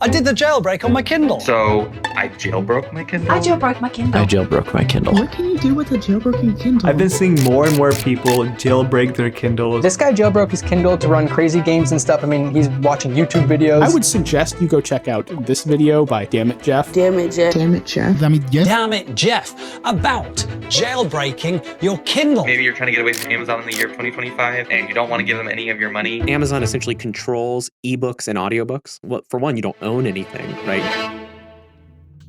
I did the jailbreak on my Kindle. So, I jailbroke my Kindle? I jailbroke my Kindle. I jailbroke my Kindle. What can you do with a jailbroken Kindle? I've been seeing more and more people jailbreak their Kindles. This guy jailbroke his Kindle to run crazy games and stuff. I mean, he's watching YouTube videos. I would suggest you go check out this video by dammit.jeff. Dammit.jeff. Dammit.jeff. Dammit.jeff. Dammit.jeff. About jailbreaking your Kindle. Maybe you're trying to get away from Amazon in the year of 2025 and you don't want to give them any of your money. Amazon essentially controls ebooks and audiobooks. Well, for one, you don't own anything, right?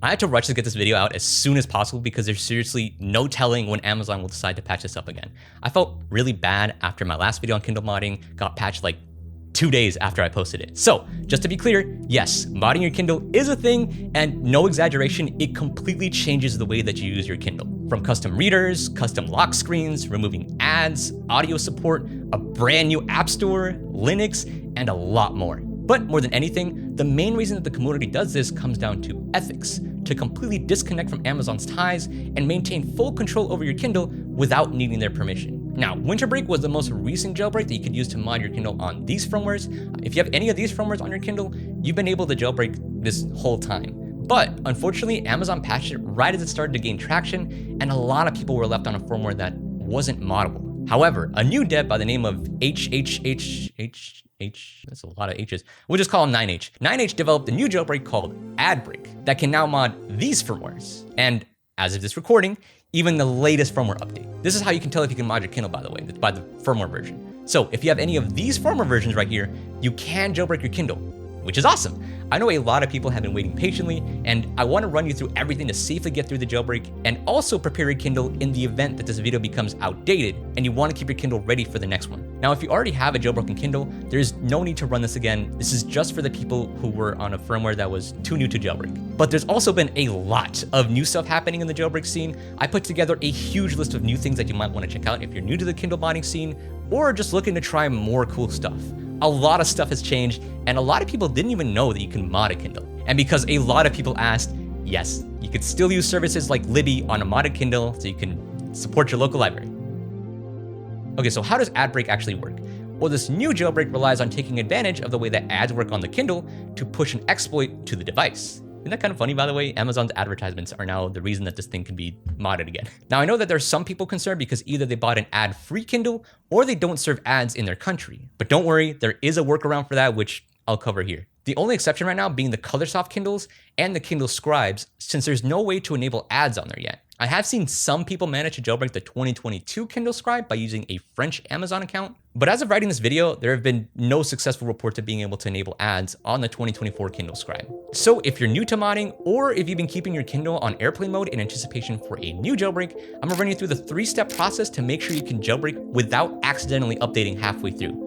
I had to rush to get this video out as soon as possible because there's seriously no telling when Amazon will decide to patch this up again. I felt really bad after my last video on Kindle modding got patched like 2 days after I posted it. So just to be clear, yes, modding your Kindle is a thing, and no exaggeration, it completely changes the way that you use your Kindle. From custom readers, custom lock screens, removing ads, audio support, a brand new app store, Linux, and a lot more. But more than anything, the main reason that the community does this comes down to ethics, to completely disconnect from Amazon's ties and maintain full control over your Kindle without needing their permission. Now, WinterBerak was the most recent jailbreak that you could use to mod your Kindle on these firmwares. If you have any of these firmwares on your Kindle, you've been able to jailbreak this whole time. But unfortunately, Amazon patched it right as it started to gain traction, and a lot of people were left on a firmware that wasn't moddable. However, a new dev by the name of that's a lot of H's. We'll just call him 9H. 9H developed a new jailbreak called adbreak that can now mod these firmwares. And as of this recording, even the latest firmware update. This is how you can tell if you can mod your Kindle, by the way, by the firmware version. So if you have any of these firmware versions right here, you can jailbreak your Kindle, which is awesome. I know a lot of people have been waiting patiently, and I want to run you through everything to safely get through the jailbreak and also prepare your Kindle in the event that this video becomes outdated and you want to keep your Kindle ready for the next one. Now, if you already have a jailbroken Kindle, there's no need to run this again. This is just for the people who were on a firmware that was too new to jailbreak. But there's also been a lot of new stuff happening in the jailbreak scene. I put together a huge list of new things that you might want to check out if you're new to the Kindle modding scene or just looking to try more cool stuff. A lot of stuff has changed, and a lot of people didn't even know that you can mod a Kindle. And because a lot of people asked, yes, you could still use services like Libby on a modded Kindle so you can support your local library. Okay, so how does adbreak actually work? Well, this new jailbreak relies on taking advantage of the way that ads work on the Kindle to push an exploit to the device. Isn't that kind of funny, by the way? Amazon's advertisements are now the reason that this thing can be modded again. Now, I know that there's some people concerned because either they bought an ad-free Kindle or they don't serve ads in their country. But don't worry, there is a workaround for that, which I'll cover here. The only exception right now being the Colorsoft Kindles and the Kindle Scribes, since there's no way to enable ads on there yet. I have seen some people manage to jailbreak the 2022 Kindle Scribe by using a French Amazon account, but as of writing this video, there have been no successful reports of being able to enable ads on the 2024 Kindle Scribe. So if you're new to modding, or if you've been keeping your Kindle on airplane mode in anticipation for a new jailbreak, I'm gonna run you through the 3-step process to make sure you can jailbreak without accidentally updating halfway through.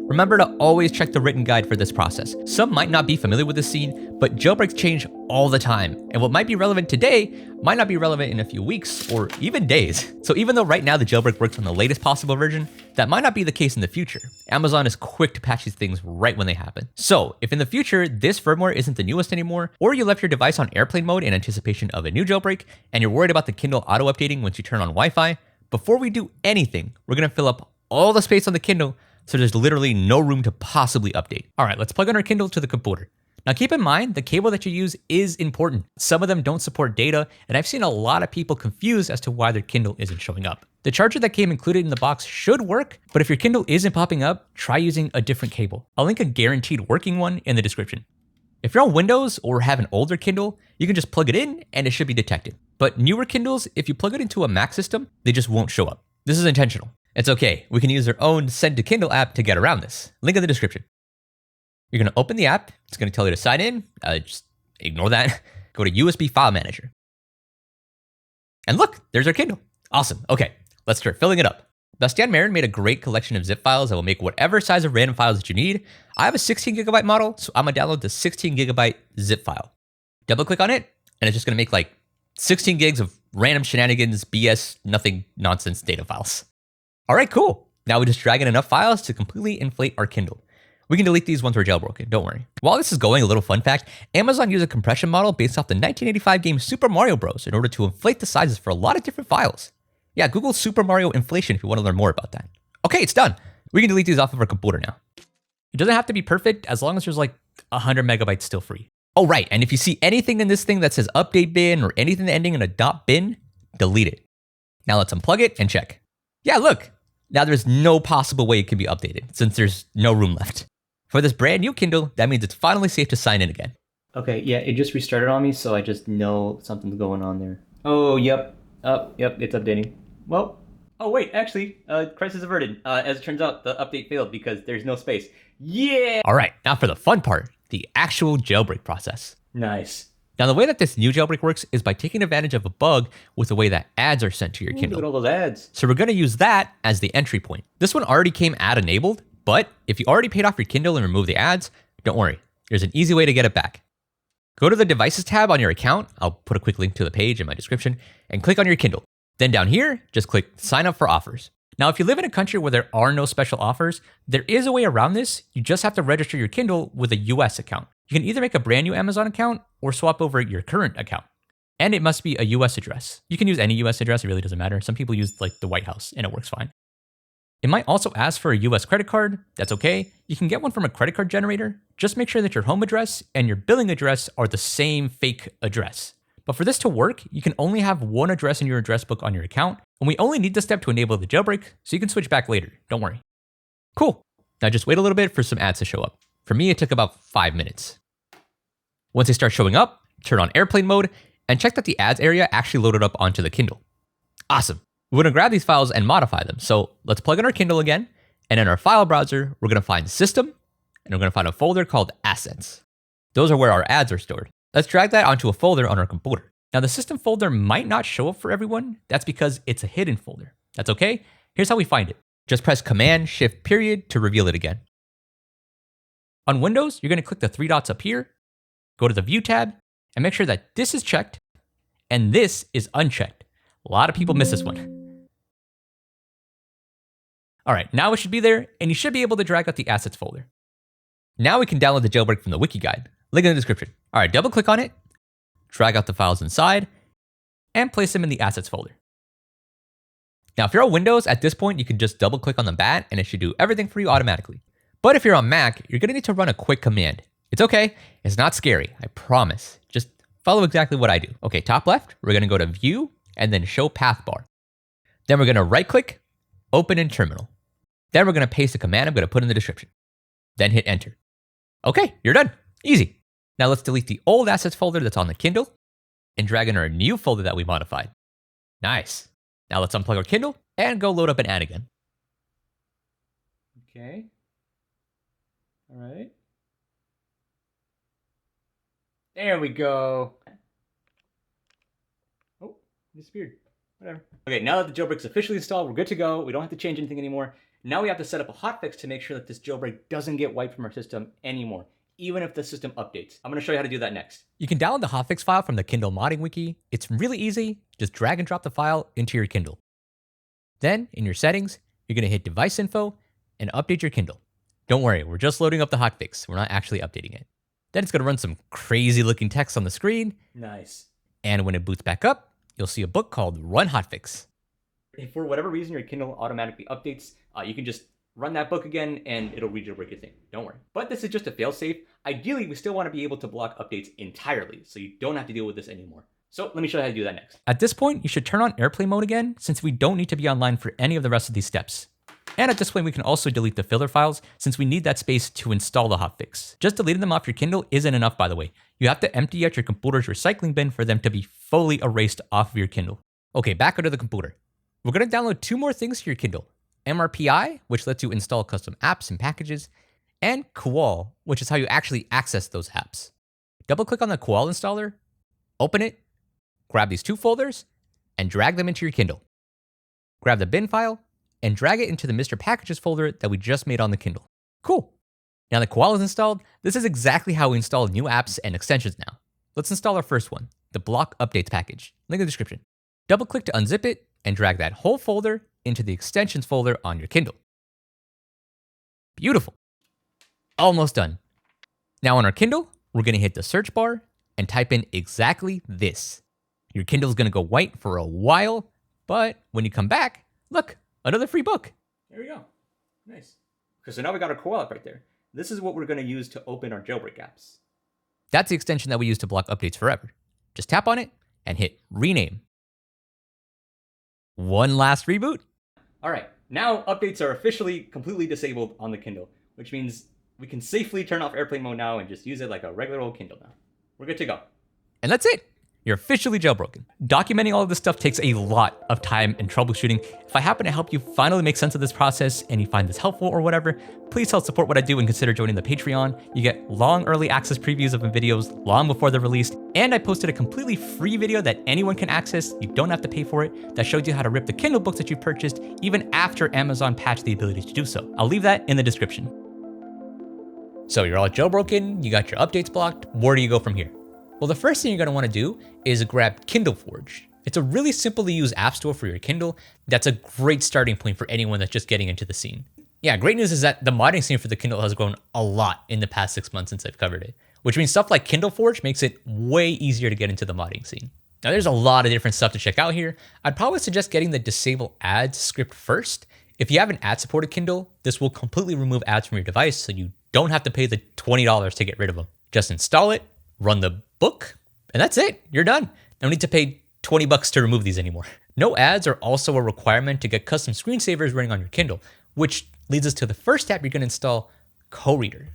Remember to always check the written guide for this process. Some might not be familiar with this scene, but jailbreaks change all the time. And what might be relevant today might not be relevant in a few weeks or even days. So even though right now the jailbreak works on the latest possible version, that might not be the case in the future. Amazon is quick to patch these things right when they happen. So if in the future this firmware isn't the newest anymore, or you left your device on airplane mode in anticipation of a new jailbreak, and you're worried about the Kindle auto-updating once you turn on Wi-Fi, before we do anything, we're gonna fill up all the space on the Kindle so there's literally no room to possibly update. All right, let's plug in our Kindle to the computer. Now keep in mind, the cable that you use is important. Some of them don't support data, and I've seen a lot of people confused as to why their Kindle isn't showing up. The charger that came included in the box should work, but if your Kindle isn't popping up, try using a different cable. I'll link a guaranteed working one in the description. If you're on Windows or have an older Kindle, you can just plug it in and it should be detected. But newer Kindles, if you plug it into a Mac system, they just won't show up. This is intentional. It's okay, we can use their own Send to Kindle app to get around this. Link in the description. You're gonna open the app, it's gonna tell you to sign in, just ignore that. Go to USB File Manager. And look, there's our Kindle. Awesome, okay, let's start filling it up. Bastian Marin made a great collection of zip files that will make whatever size of random files that you need. I have a 16 gigabyte model, so I'm gonna download the 16 gigabyte zip file. Double click on it, and it's just gonna make like 16 gigs of random shenanigans, BS, nothing, nonsense data files. All right, cool. Now we just drag in enough files to completely inflate our Kindle. We can delete these once we're jailbroken, don't worry. While this is going, a little fun fact, Amazon used a compression model based off the 1985 game Super Mario Bros. In order to inflate the sizes for a lot of different files. Yeah, Google Super Mario inflation if you want to learn more about that. Okay, it's done. We can delete these off of our computer now. It doesn't have to be perfect as long as there's like 100 megabytes still free. Oh, right. And if you see anything in this thing that says update bin or anything ending in a .bin, delete it. Now let's unplug it and check. Yeah, look. Now there's no possible way it can be updated since there's no room left. For this brand new Kindle, that means it's finally safe to sign in again. Okay, yeah, it just restarted on me, so I just know something's going on there. Oh, yep. Yep, it's updating. Well, oh wait, actually, crisis averted. As it turns out, the update failed because there's no space. Yeah! All right, now for the fun part, the actual jailbreak process. Nice. Now the way that this new jailbreak works is by taking advantage of a bug with the way that ads are sent to your Ooh, Kindle. look at all those ads. So we're gonna use that as the entry point. This one already came ad enabled, but if you already paid off your Kindle and removed the ads, don't worry, there's an easy way to get it back. Go to the devices tab on your account, I'll put a quick link to the page in my description, and click on your Kindle. Then down here, just click sign up for offers. Now, if you live in a country where there are no special offers, there is a way around this. You just have to register your Kindle with a US account. You can either make a brand new Amazon account or swap over your current account. And it must be a US address. You can use any US address, it really doesn't matter. Some people use like the White House and it works fine. It might also ask for a US credit card. That's okay. You can get one from a credit card generator. Just make sure that your home address and your billing address are the same fake address. But for this to work, you can only have one address in your address book on your account, and we only need this step to enable the jailbreak, so you can switch back later, don't worry. Cool. Now just wait a little bit for some ads to show up. For me, it took about 5 minutes. Once they start showing up, turn on airplane mode, and check that the ads area actually loaded up onto the Kindle. Awesome. We're gonna grab these files and modify them. So let's plug in our Kindle again, and in our file browser, we're gonna find System, and we're gonna find a folder called Assets. Those are where our ads are stored. Let's drag that onto a folder on our computer. Now the system folder might not show up for everyone. That's because it's a hidden folder. That's okay. Here's how we find it. Just press Command-Shift-Period to reveal it again. On Windows, you're gonna click the 3 dots up here, go to the View tab, and make sure that this is checked and this is unchecked. A lot of people miss this one. All right, now it should be there, and you should be able to drag out the Assets folder. Now we can download the jailbreak from the wiki guide. Link in the description. All right, double click on it, drag out the files inside, and place them in the Assets folder. Now, if you're on Windows, at this point, you can just double click on the bat and it should do everything for you automatically. But if you're on Mac, you're gonna need to run a quick command. It's okay, it's not scary, I promise. Just follow exactly what I do. Okay, top left, we're gonna go to View and then Show Path Bar. Then we're gonna right click, Open in Terminal. Then we're gonna paste a command I'm gonna put in the description. Then hit Enter. Okay, you're done. Easy. Now let's delete the old assets folder that's on the Kindle and drag in our new folder that we modified. Nice. Now let's unplug our Kindle and go load up an ad again. Okay. All right. There we go. Oh, disappeared. Whatever. Okay, now that the jailbreak's officially installed, we're good to go. We don't have to change anything anymore. Now we have to set up a hotfix to make sure that this jailbreak doesn't get wiped from our system anymore, even if the system updates. I'm gonna show you how to do that next. You can download the hotfix file from the Kindle modding wiki. It's really easy. Just drag and drop the file into your Kindle. Then, in your settings, you're gonna hit Device Info and update your Kindle. Don't worry, we're just loading up the hotfix. We're not actually updating it. Then it's gonna run some crazy looking text on the screen. Nice. And when it boots back up, you'll see a book called Run Hotfix. If for whatever reason your Kindle automatically updates, you can just run that book again and it'll re-jailbreak your thing. Don't worry. But this is just a failsafe. Ideally, we still want to be able to block updates entirely, so you don't have to deal with this anymore. So let me show you how to do that next. At this point, you should turn on airplane mode again, since we don't need to be online for any of the rest of these steps. And at this point, we can also delete the filler files, since we need that space to install the hotfix. Just deleting them off your Kindle isn't enough, by the way. You have to empty out your computer's recycling bin for them to be fully erased off of your Kindle. Okay, back onto the computer. We're gonna download 2 more things to your Kindle. MRPI, which lets you install custom apps and packages, and Koal, which is how you actually access those apps. Double click on the Koal installer, open it, grab these 2 folders, and drag them into your Kindle. Grab the bin file, and drag it into the Mr. Packages folder that we just made on the Kindle. Cool. Now the Koal is installed, this is exactly how we install new apps and extensions now. Let's install our first one, the Block Updates package. Link in the description. Double click to unzip it, and drag that whole folder into the extensions folder on your Kindle. Beautiful. Almost done. Now on our Kindle, we're gonna hit the search bar and type in exactly this. Your Kindle's gonna go white for a while, but when you come back, look, another free book. There we go. Nice. Okay, so now we got our Koal app right there. This is what we're gonna use to open our jailbreak apps. That's the extension that we use to block updates forever. Just tap on it and hit rename. One last reboot. All right, now updates are officially completely disabled on the Kindle, which means we can safely turn off airplane mode now and just use it like a regular old Kindle now. We're good to go. And that's it. You're officially jailbroken. Documenting all of this stuff takes a lot of time and troubleshooting. If I happen to help you finally make sense of this process and you find this helpful or whatever, please help support what I do and consider joining the Patreon. You get long early access previews of my videos long before they're released. And I posted a completely free video that anyone can access. You don't have to pay for it. That shows you how to rip the Kindle books that you purchased even after Amazon patched the ability to do so. I'll leave that in the description. So you're all jailbroken, you got your updates blocked. Where do you go from here? Well, the first thing you're going to want to do is grab Kindle Forge. It's a really simple to use app store for your Kindle. That's a great starting point for anyone that's just getting into the scene. Yeah, great news is that the modding scene for the Kindle has grown a lot in the past 6 months since I've covered it, which means stuff like Kindle Forge makes it way easier to get into the modding scene. Now there's a lot of different stuff to check out here. I'd probably suggest getting the disable ads script first. If you have an ad supported Kindle, this will completely remove ads from your device so you don't have to pay the $20 to get rid of them. Just install it, run the book, and that's it. You're done. No need to pay $20 to remove these anymore. No ads are also a requirement to get custom screensavers running on your Kindle, which leads us to the first app you're going to install, Koreader.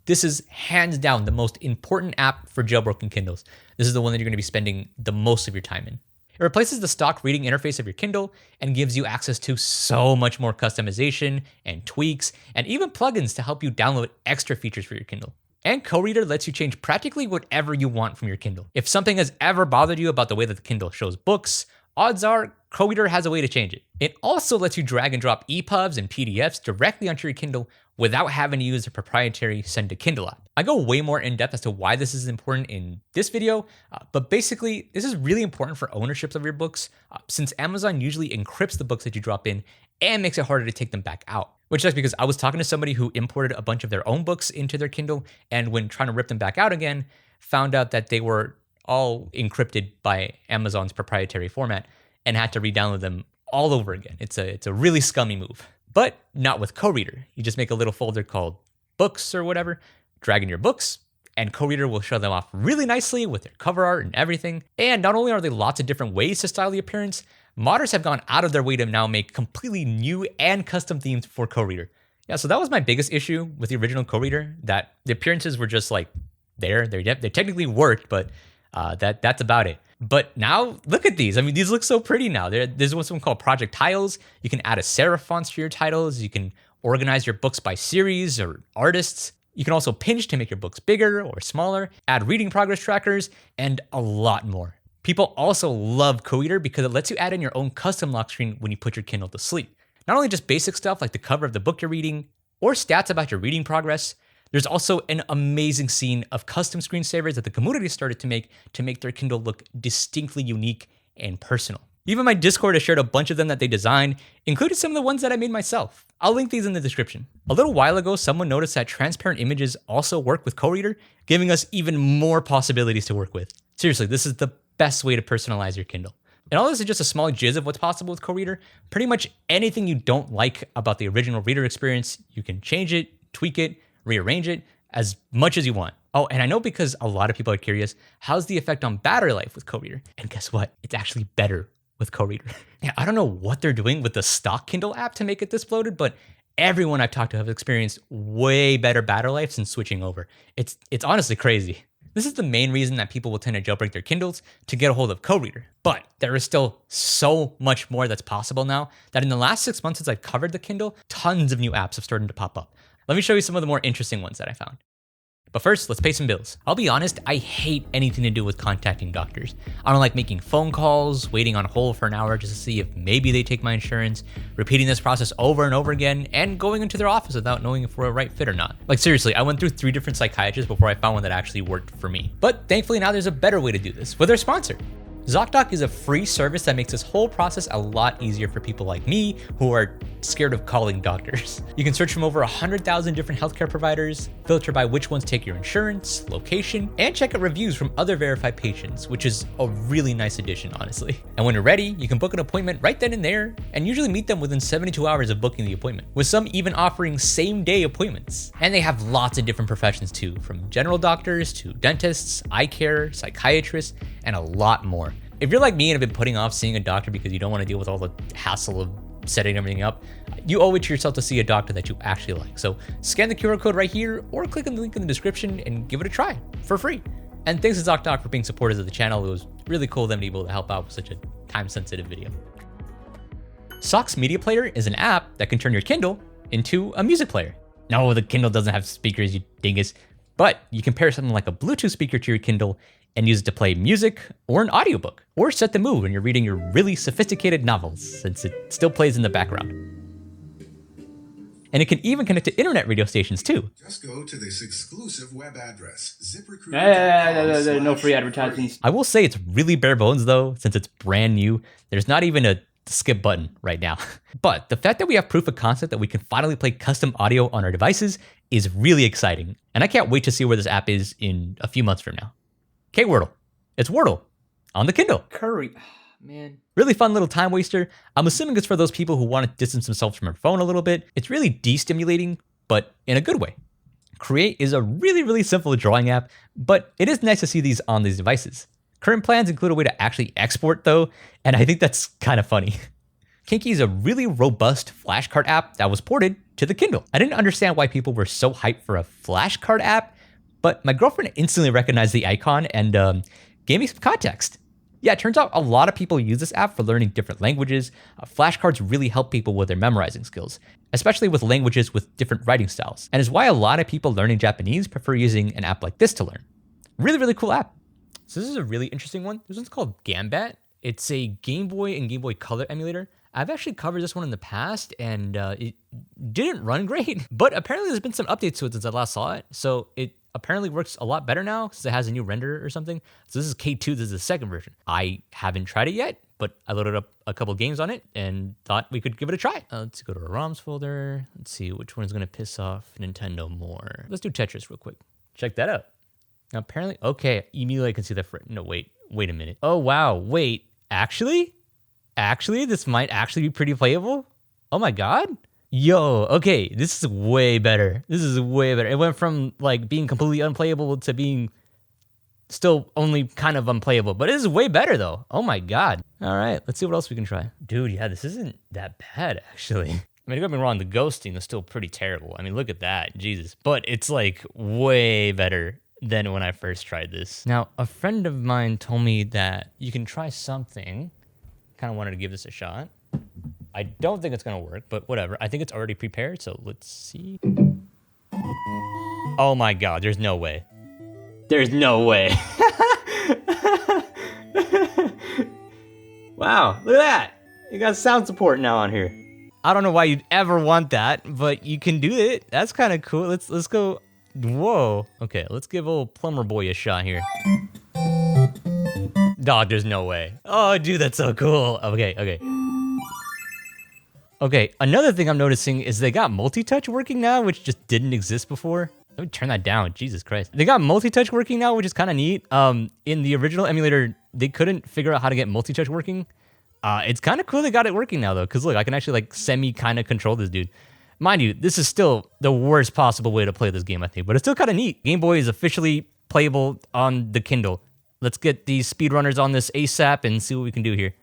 This is hands down the most important app for jailbroken Kindles. This is the one that you're going to be spending the most of your time in. It replaces the stock reading interface of your Kindle and gives you access to so much more customization and tweaks and even plugins to help you download extra features for your Kindle. And Koreader lets you change practically whatever you want from your Kindle. If something has ever bothered you about the way that the Kindle shows books, odds are Koreader has a way to change it. It also lets you drag and drop EPUBs and PDFs directly onto your Kindle without having to use a proprietary Send to Kindle app. I go way more in depth as to why this is important in this video, but basically this is really important for ownerships of your books since Amazon usually encrypts the books that you drop in and makes it harder to take them back out. Which sucks because I was talking to somebody who imported a bunch of their own books into their Kindle, and when trying to rip them back out again, found out that they were all encrypted by Amazon's proprietary format and had to re-download them all over again. It's a really scummy move. But not with Koreader. You just make a little folder called books or whatever, drag in your books, and Koreader will show them off really nicely with their cover art and everything. And not only are there lots of different ways to style the appearance, modders have gone out of their way to now make completely new and custom themes for Koreader. Yeah, so that was my biggest issue with the original Koreader, that the appearances were just like there. They technically worked, but that's about it. But now look at these. I mean, these look so pretty now. There's one called Project Tiles. You can add a serif fonts to your titles. You can organize your books by series or artists. You can also pinch to make your books bigger or smaller, add reading progress trackers, and a lot more. People also love Koreader because it lets you add in your own custom lock screen when you put your Kindle to sleep. Not only just basic stuff like the cover of the book you're reading or stats about your reading progress, there's also an amazing scene of custom screensavers that the community started to make their Kindle look distinctly unique and personal. Even my Discord has shared a bunch of them that they designed, including some of the ones that I made myself. I'll link these in the description. A little while ago, someone noticed that transparent images also work with Koreader, giving us even more possibilities to work with. Seriously, this is the best way to personalize your Kindle. And all this is just a small jizz of what's possible with Koreader. Pretty much anything you don't like about the original reader experience, you can change it, tweak it, rearrange it as much as you want. Oh, and I know because a lot of people are curious, how's the effect on battery life with Koreader? And guess what? It's actually better with Koreader. Yeah, I don't know what they're doing with the stock Kindle app to make it this bloated, but everyone I've talked to have experienced way better battery life since switching over. It's honestly crazy. This is the main reason that people will tend to jailbreak their Kindles, to get a hold of Koreader. But there is still so much more that's possible now that in the last 6 months since I've covered the Kindle, tons of new apps have started to pop up. Let me show you some of the more interesting ones that I found. But first, let's pay some bills. I'll be honest, I hate anything to do with contacting doctors. I don't like making phone calls, waiting on hold for an hour just to see if maybe they take my insurance, repeating this process over and over again, and going into their office without knowing if we're a right fit or not. Like seriously, I went through 3 different psychiatrists before I found one that actually worked for me. But thankfully now there's a better way to do this with our sponsor. ZocDoc is a free service that makes this whole process a lot easier for people like me who are scared of calling doctors. You can search from over 100,000 different healthcare providers, filter by which ones take your insurance, location, and check out reviews from other verified patients, which is a really nice addition, honestly. And when you're ready, you can book an appointment right then and there, and usually meet them within 72 hours of booking the appointment, with some even offering same-day appointments. And they have lots of different professions too, from general doctors to dentists, eye care, psychiatrists, and a lot more. If you're like me and have been putting off seeing a doctor because you don't want to deal with all the hassle of setting everything up, you owe it to yourself to see a doctor that you actually like. So scan the QR code right here or click on the link in the description and give it a try for free. And thanks to ZocDoc for being supporters of the channel. It was really cool of them to be able to help out with such a time-sensitive video. Sox Media Player is an app that can turn your Kindle into a music player. No, the Kindle doesn't have speakers, you dingus, but you can pair something like a Bluetooth speaker to your Kindle and use it to play music or an audiobook, or set the mood when you're reading your really sophisticated novels, since it still plays in the background. And it can even connect to internet radio stations too. Just go to this exclusive web address, ZipRecruiter.com. No free advertisements. I will say it's really bare bones though, since it's brand new. There's not even a skip button right now. But the fact that we have proof of concept that we can finally play custom audio on our devices is really exciting. And I can't wait to see where this app is in a few months from now. K-Wordle. It's Wordle on the Kindle. Man. Really fun little time waster. I'm assuming it's for those people who want to distance themselves from their phone a little bit. It's really destimulating, but in a good way. Create is a really simple drawing app, but it is nice to see these on these devices. Current plans include a way to actually export though, and I think that's kind of funny. Kinky is a really robust flashcard app that was ported to the Kindle. I didn't understand why people were so hyped for a flashcard app, but my girlfriend instantly recognized the icon and gave me some context. Yeah, it turns out a lot of people use this app for learning different languages. Flashcards really help people with their memorizing skills, especially with languages with different writing styles, and is why a lot of people learning Japanese prefer using an app like this to learn. Really cool app. So this is a really interesting one. This one's called Gambat. It's a Game Boy and Game Boy Color emulator. I've actually covered this one in the past and it didn't run great, but apparently there's been some updates to it since I last saw it. So it apparently works a lot better now since it has a new renderer or something. So this is K2, this is the second version. I haven't tried it yet, but I loaded up a couple games on it and thought we could give it a try. Let's go to our ROMs folder. Let's see which one is gonna piss off Nintendo more. Let's do Tetris real quick. Check that out. Now apparently, okay, immediately I can see that, no, wait a minute. Oh wow, wait, actually, this might actually be pretty playable. Oh my God. Yo, okay, this is way better. This is way better. It went from like being completely unplayable to being still only kind of unplayable, but it is way better though. Oh my God. All right, let's see what else we can try. Dude, yeah, this isn't that bad actually. I mean, don't get me wrong, the ghosting is still pretty terrible. I mean, look at that, Jesus. But it's like way better than when I first tried this. Now, a friend of mine told me that you can try something. Kind of wanted to give this a shot. I don't think it's gonna work, but whatever. I think it's already prepared, so let's see. Oh my God, there's no way. There's no way. Wow, look at that. You got sound support now on here. I don't know why you'd ever want that, but you can do it. That's kind of cool. Let's go. Whoa. Okay, let's give old Plumber Boy a shot here. Dog, there's no way. Oh, dude, that's so cool. Okay. Okay, another thing I'm noticing is they got multi-touch working now, which just didn't exist before. Let me turn that down, Jesus Christ. They got multi-touch working now, which is kind of neat. In the original emulator, they couldn't figure out how to get multi-touch working. It's kind of cool they got it working now though, because look, I can actually like semi kind of control this dude. Mind you, this is still the worst possible way to play this game, I think, but it's still kind of neat. Game Boy is officially playable on the Kindle. Let's get these speedrunners on this ASAP and see what we can do here.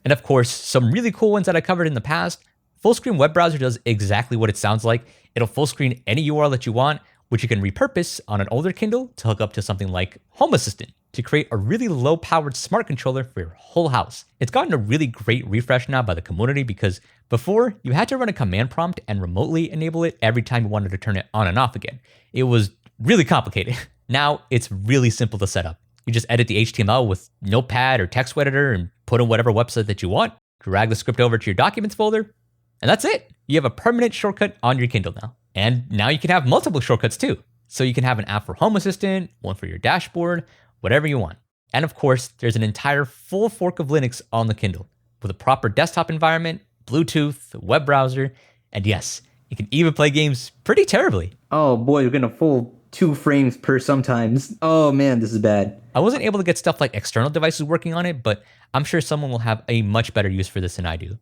And of course, some really cool ones that I covered in the past. Full screen web browser does exactly what it sounds like. It'll full screen any URL that you want, which you can repurpose on an older Kindle to hook up to something like Home Assistant to create a really low-powered smart controller for your whole house. It's gotten a really great refresh now by the community because before, you had to run a command prompt and remotely enable it every time you wanted to turn it on and off again. It was really complicated. Now, it's really simple to set up. You just edit the HTML with Notepad or text editor and put in whatever website that you want, drag the script over to your documents folder, and that's it. You have a permanent shortcut on your Kindle now. And now you can have multiple shortcuts too. So you can have an app for Home Assistant, one for your dashboard, whatever you want. And of course, there's an entire full fork of Linux on the Kindle with a proper desktop environment, Bluetooth, web browser, and yes, it can even play games pretty terribly. Oh boy, we're gonna full 2 frames per sometimes. Oh man, this is bad. I wasn't able to get stuff like external devices working on it, but I'm sure someone will have a much better use for this than I do.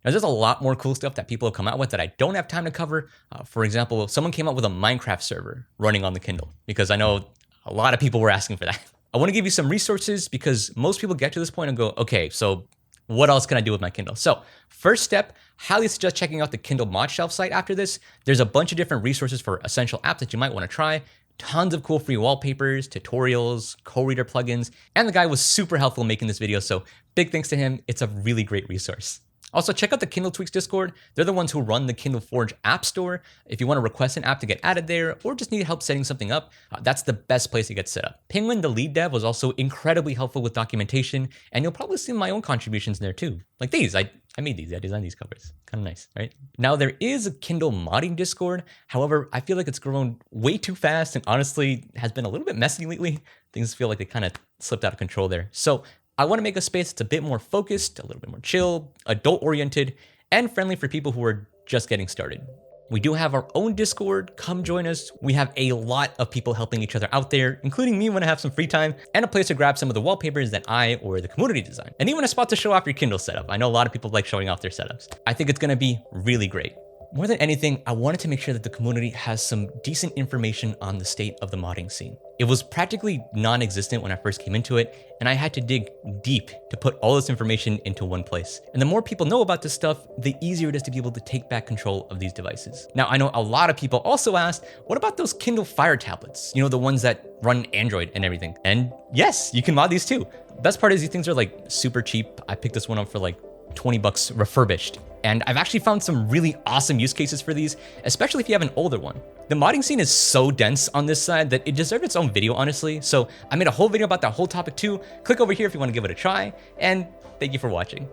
Now, there's a lot more cool stuff that people have come out with that I don't have time to cover. For example, someone came out with a Minecraft server running on the Kindle because I know a lot of people were asking for that. I want to give you some resources because most people get to this point and go, okay, so what else can I do with my Kindle? So first step, highly suggest checking out the Kindle Mod Shelf site after this. There's a bunch of different resources for essential apps that you might want to try. Tons of cool free wallpapers, tutorials, Koreader plugins, and the guy was super helpful making this video, so big thanks to him. It's a really great resource. Also, check out the Kindle Tweaks Discord. They're the ones who run the Kindle Forge App Store. If you want to request an app to get added there or just need help setting something up, that's the best place to get set up. Penguin, the lead dev, was also incredibly helpful with documentation, and you'll probably see my own contributions there too. Like these, I made these, I designed these covers. Kind of nice, right? Now, there is a Kindle modding Discord. However, I feel like it's grown way too fast and honestly has been a little bit messy lately. Things feel like they kind of slipped out of control there. So I want to make a space that's a bit more focused, a little bit more chill, adult-oriented, and friendly for people who are just getting started. We do have our own Discord. Come join us. We have a lot of people helping each other out there, including me when I have some free time, and a place to grab some of the wallpapers that I or the community design. And even a spot to show off your Kindle setup. I know a lot of people like showing off their setups. I think it's going to be really great. More than anything, I wanted to make sure that the community has some decent information on the state of the modding scene. It was practically non-existent when I first came into it, and I had to dig deep to put all this information into one place. And the more people know about this stuff, the easier it is to be able to take back control of these devices. Now, I know a lot of people also asked, what about those Kindle Fire tablets? You know, the ones that run Android and everything. And yes, you can mod these too. Best part is these things are like super cheap. I picked this one up for like 20 bucks refurbished. And I've actually found some really awesome use cases for these, especially if you have an older one. The modding scene is so dense on this side that it deserves its own video, honestly. So I made a whole video about that whole topic too. Click over here if you want to give it a try, and thank you for watching.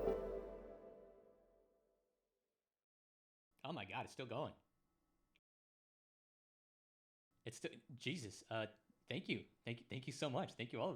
Oh my God, it's still going. It's still, Jesus, thank you so much. Thank you all of you.